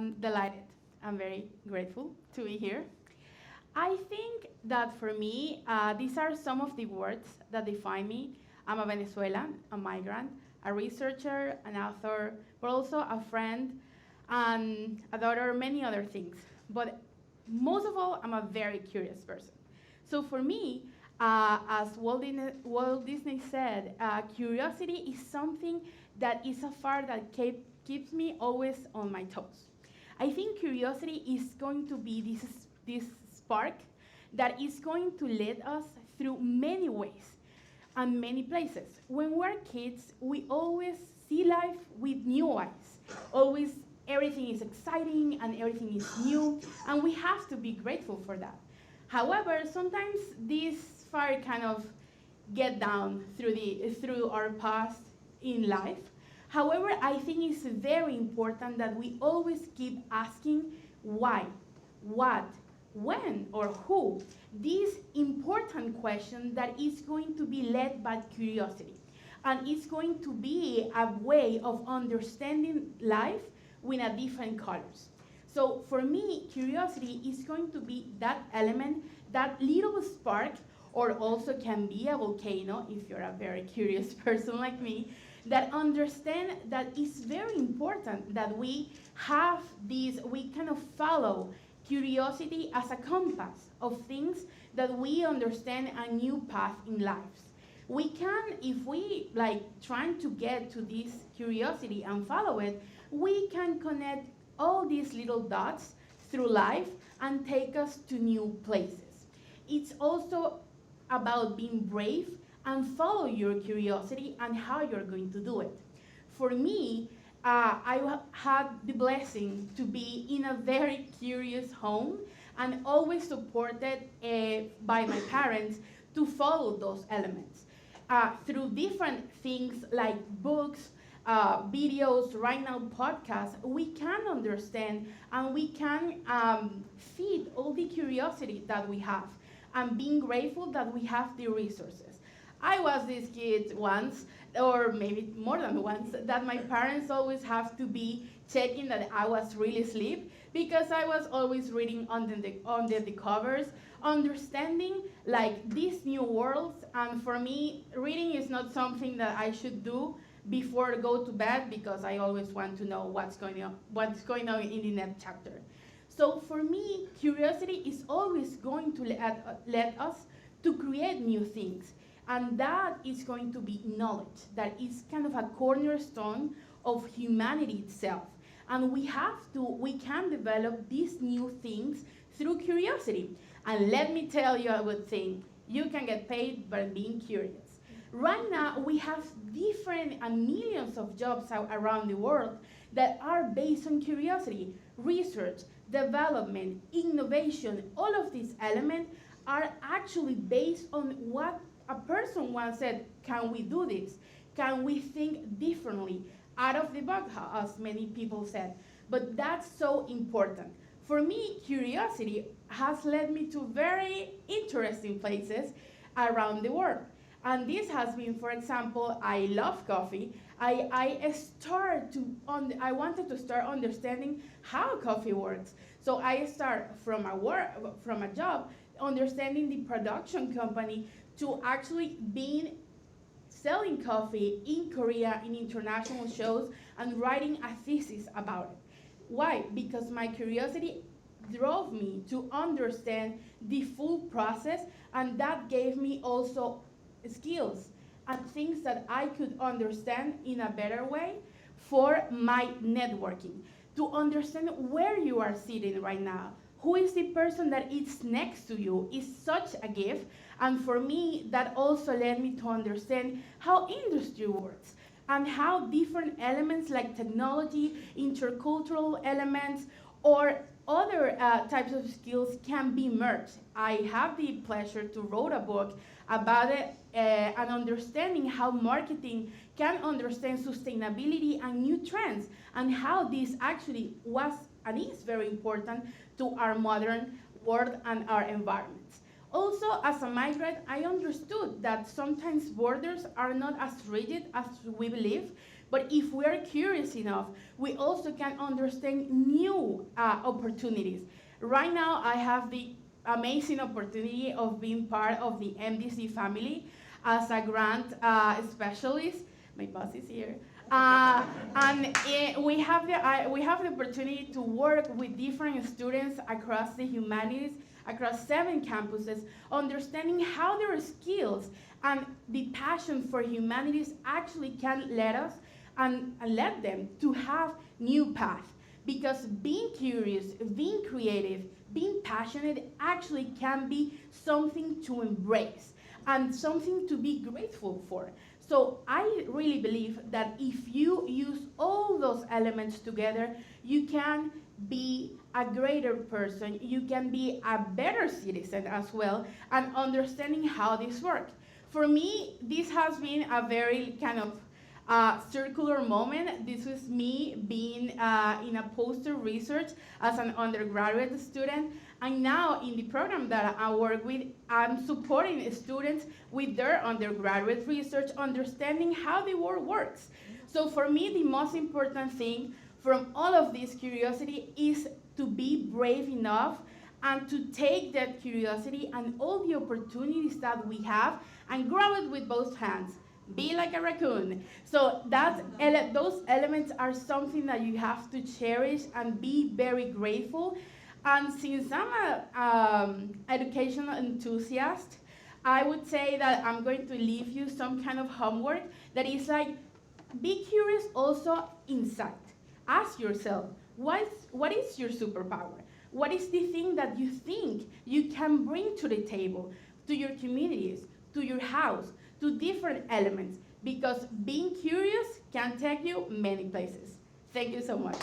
I'm delighted. I'm very grateful to be here. I think that for me, these are some of the words that define me. I'm a Venezuelan, a migrant, a researcher, an author, but also a friend and a daughter, many other things. But most of all, I'm a very curious person. So for me, as Walt Disney said, curiosity is something that is a fire that keeps me always on my toes. I think curiosity is going to be this spark that is going to lead us through many ways and many places. When we're kids, we always see life with new eyes. Always everything is exciting and everything is new, and we have to be grateful for that. However, sometimes this fire kind of get down through our past in life. However, I think it's very important that we always keep asking why, what, when, or who. This important question that is going to be led by curiosity. And it's going to be a way of understanding life with a different colors. So for me, curiosity is going to be that element, that little spark, or also can be a volcano if you're a very curious person like me, that understand that it's very important that we have this, we kind of follow curiosity as a compass of things that we understand a new path in life. We can, if we like trying to get to this curiosity and follow it, we can connect all these little dots through life and take us to new places. It's also about being brave and follow your curiosity and how you're going to do it. For me, I had the blessing to be in a very curious home and always supported by my parents to follow those elements. Through different things like books, videos, right now podcasts, we can understand and we can feed all the curiosity that we have and being grateful that we have the resources. I was this kid once, or maybe more than once, that my parents always have to be checking that I was really asleep because I was always reading under the covers, understanding like these new worlds. And for me, reading is not something that I should do before I go to bed because I always want to know what's going on in the next chapter. So for me, curiosity is always going to let us to create new things. And that is going to be knowledge. That is kind of a cornerstone of humanity itself. And we can develop these new things through curiosity. And let me tell you a good thing. You can get paid by being curious. Right now, we have different and millions of jobs around the world that are based on curiosity, research, development, innovation. All of these elements are actually based on what a person once said, can we do this? Can we think differently? Out of the box, as many people said. But that's so important. For me, curiosity has led me to very interesting places around the world. And this has been, for example, I love coffee. I wanted to start understanding how coffee works. So I start from a job, understanding the production company to actually selling coffee in Korea in international shows and writing a thesis about it. Why? Because my curiosity drove me to understand the full process, and that gave me also skills and things that I could understand in a better way for my networking. To understand where you are sitting right now, who is the person that is next to you is such a gift. And for me, that also led me to understand how industry works and how different elements like technology, intercultural elements, or other types of skills can be merged. I have the pleasure to write a book about it and understanding how marketing can understand sustainability and new trends and how this actually was and is very important to our modern world and our environments. Also, as a migrant, I understood that sometimes borders are not as rigid as we believe, But if we are curious enough, we also can understand new opportunities. Right now, I have the amazing opportunity of being part of the MDC family as a grant specialist. My boss is here. And we have the opportunity to work with different students across the humanities, across 7 campuses, understanding how their skills and the passion for humanities actually can let us and let them to have new paths. Because being curious, being creative, being passionate actually can be something to embrace and something to be grateful for. So I really believe that if you use all those elements together, you can be a greater person, you can be a better citizen as well, and understanding how this works. For me, this has been a very kind of circular moment. This was me being in a poster research as an undergraduate student, and now in the program that I work with, I'm supporting students with their undergraduate research, understanding how the world works. So for me, the most important thing from all of this curiosity is to be brave enough and to take that curiosity and all the opportunities that we have and grab it with both hands. Be like a raccoon. So those elements are something that you have to cherish and be very grateful. And since I'm an educational enthusiast, I would say that I'm going to leave you some kind of homework that is like, be curious also inside. Ask yourself, what is your superpower? What is the thing that you think you can bring to the table, to your communities, to your house, to different elements? Because being curious can take you many places. Thank you so much.